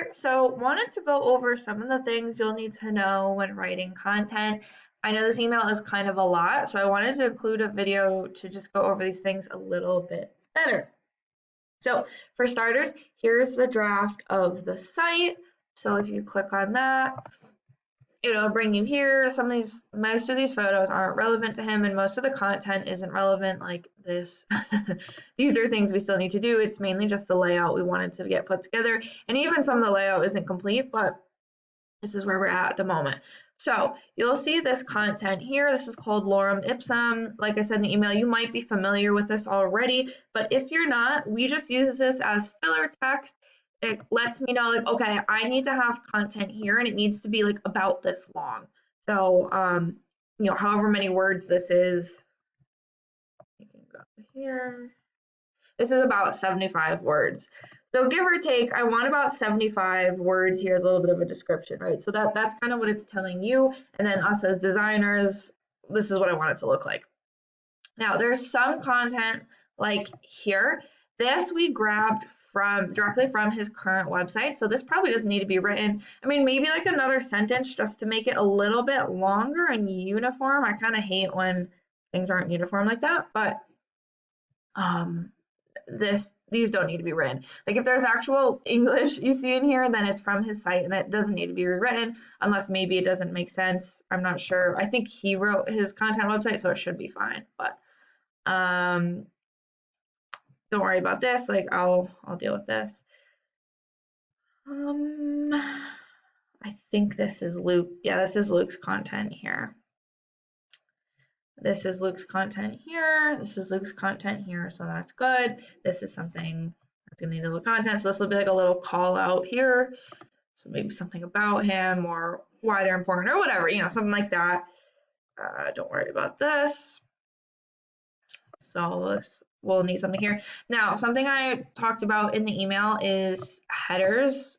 here. So wanted to go over some of the things you'll need to know when writing content. I know this email is kind of a lot, so I wanted to include a video to just go over these things a little bit better. So for starters, here's the draft of the site. So if you click on that, it'll bring you here. Most of these photos aren't relevant to him, and most of the content isn't relevant, like this. These are things we still need to do. It's mainly just the layout we wanted to get put together, and even some of the layout isn't complete, but this is where we're at the moment. So you'll see this content here. This is called lorem ipsum. Like I said in the email, you might be familiar with this already, but if you're not, we just use this as filler text. It lets me know, like, okay, I need to have content here and it needs to be like about this long. So, however many words this is, you can go here. This is about 75 words. So give or take, I want about 75 words here as a little bit of a description, right? So that's kind of what it's telling you. And then us as designers, this is what I want it to look like. Now, there's some content like here. This we grabbed directly from his current website. So this probably doesn't need to be written. I mean, maybe like another sentence just to make it a little bit longer and uniform. I kind of hate when things aren't uniform like that, but these don't need to be written. Like if there's actual English you see in here, then it's from his site and that doesn't need to be rewritten unless maybe it doesn't make sense. I'm not sure. I think he wrote his content website, so it should be fine. But don't worry about this. Like I'll deal with this. I think this is Luke. Yeah, this is Luke's content here. This is Luke's content here. This is Luke's content here, so that's good. This is something that's gonna need a little content. So this will be like a little call out here. So maybe something about him or why they're important or whatever, something like that. Don't worry about this. So we'll need something here. Now, something I talked about in the email is headers.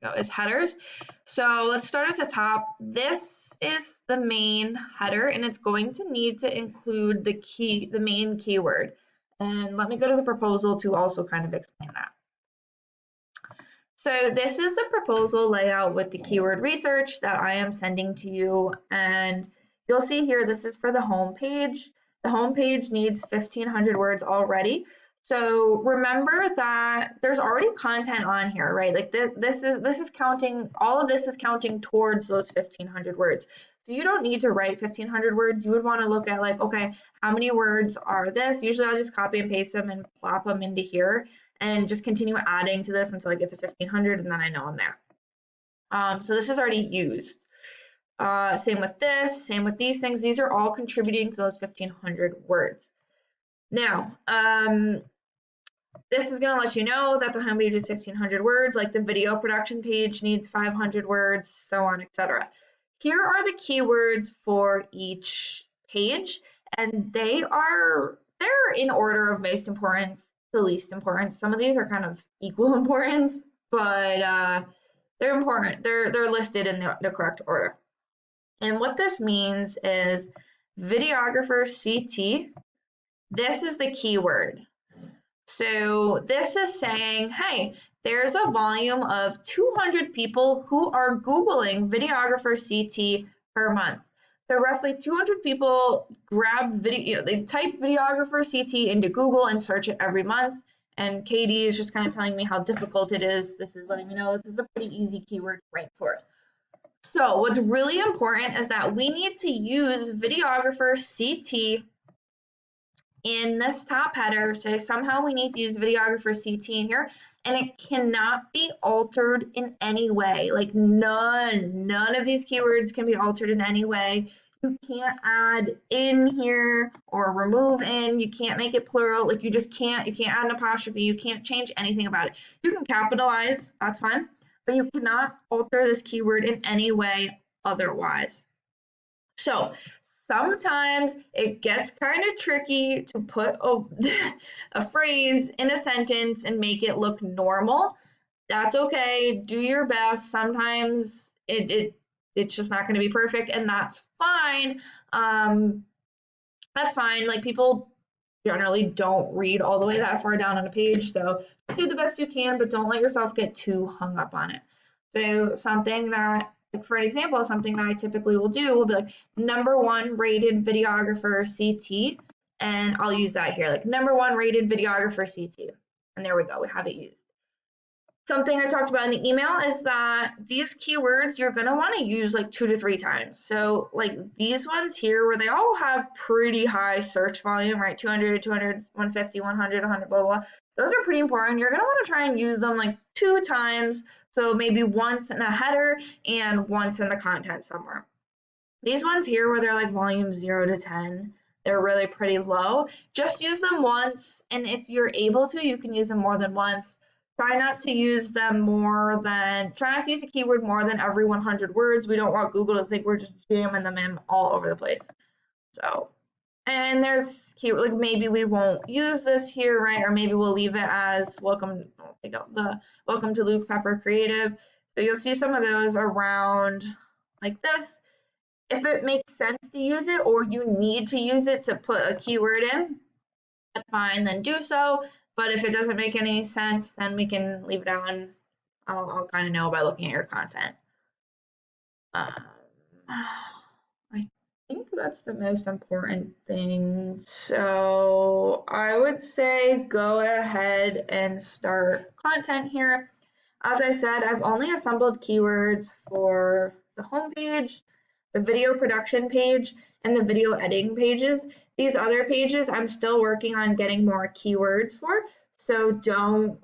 There we go, is headers. So let's start at the top. This is the main header, and it's going to need to include the main keyword. And let me go to the proposal to also kind of explain that. So this is a proposal layout with the keyword research that I am sending to you. And you'll see here, this is for the home page. The home page needs 1,500 words already. So remember that there's already content on here, right? Like this is counting, all of this is counting towards those 1,500 words. So you don't need to write 1,500 words. You would want to look at like, okay, how many words are this? Usually I'll just copy and paste them and plop them into here and just continue adding to this until I get to 1,500 and then I know I'm there. So this is already used. Same with this, same with these things. These are all contributing to those 1,500 words. Now, this is going to let you know that the homepage is 1,500 words, like the video production page needs 500 words, so on, etc. Here are the keywords for each page, and they're in order of most importance to least importance. Some of these are kind of equal importance, but they're important. They're listed in the correct order. And what this means is videographer CT. This is the keyword. So this is saying, hey, there's a volume of 200 people who are Googling videographer CT per month. So roughly 200 people grab video, they type videographer CT into Google and search it every month. And Katie is just kind of telling me how difficult it is. This is letting me know this is a pretty easy keyword to rank for. So what's really important is that we need to use videographer CT in this top header. So somehow we need to use videographer CT in here, and it cannot be altered in any way. Like none of these keywords can be altered in any way. You can't add in here or remove in. You can't make it plural. Like you can't add an apostrophe. You can't change anything about it. You can capitalize, that's fine, but you cannot alter this keyword in any way otherwise. So sometimes it gets kind of tricky to put a phrase in a sentence and make it look normal. That's okay. Do your best. Sometimes it's just not going to be perfect, and that's fine. That's fine. Like people generally don't read all the way that far down on a page. So do the best you can, but don't let yourself get too hung up on it. So something that, like for an example, something that I typically will do will be like #1 rated videographer CT, and I'll use that here, like #1 rated videographer CT. And there we go, we have it used. Something I talked about in the email is that these keywords you're going to want to use like 2 to 3 times. So like these ones here where they all have pretty high search volume, right? 200, 200, 150, 100, 100, blah, blah, blah. Those are pretty important. You're going to want to try and use them like 2 times. So maybe once in a header and once in the content somewhere. These ones here where they're like volume 0 to 10, they're really pretty low. Just use them once, and if you're able to, you can use them more than once. Try not to use a keyword more than every 100 words. We don't want Google to think we're just jamming them in all over the place. So, and there's keyword, like maybe we won't use this here, right? Or maybe we'll leave it as welcome to Luke Pepper Creative. So you'll see some of those around like this. If it makes sense to use it or you need to use it to put a keyword in, that's fine, then do so. But if it doesn't make any sense, then we can leave it out and I'll kind of know by looking at your content. I think that's the most important thing. So I would say go ahead and start content here. As I said, I've only assembled keywords for the homepage, the video production page, and the video editing pages. These other pages I'm still working on getting more keywords for, so don't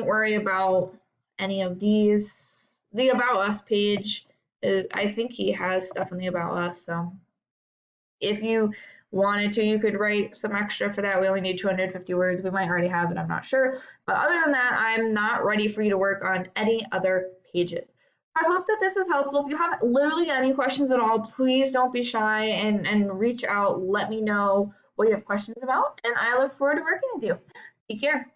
worry about any of these. The About Us page, I think he has stuff in the About Us, so if you wanted to, you could write some extra for that. We only need 250 words. We might already have it, I'm not sure. But other than that, I'm not ready for you to work on any other pages. I hope that this is helpful. If you have literally any questions at all, please don't be shy and reach out. Let me know what you have questions about, and I look forward to working with you. Take care.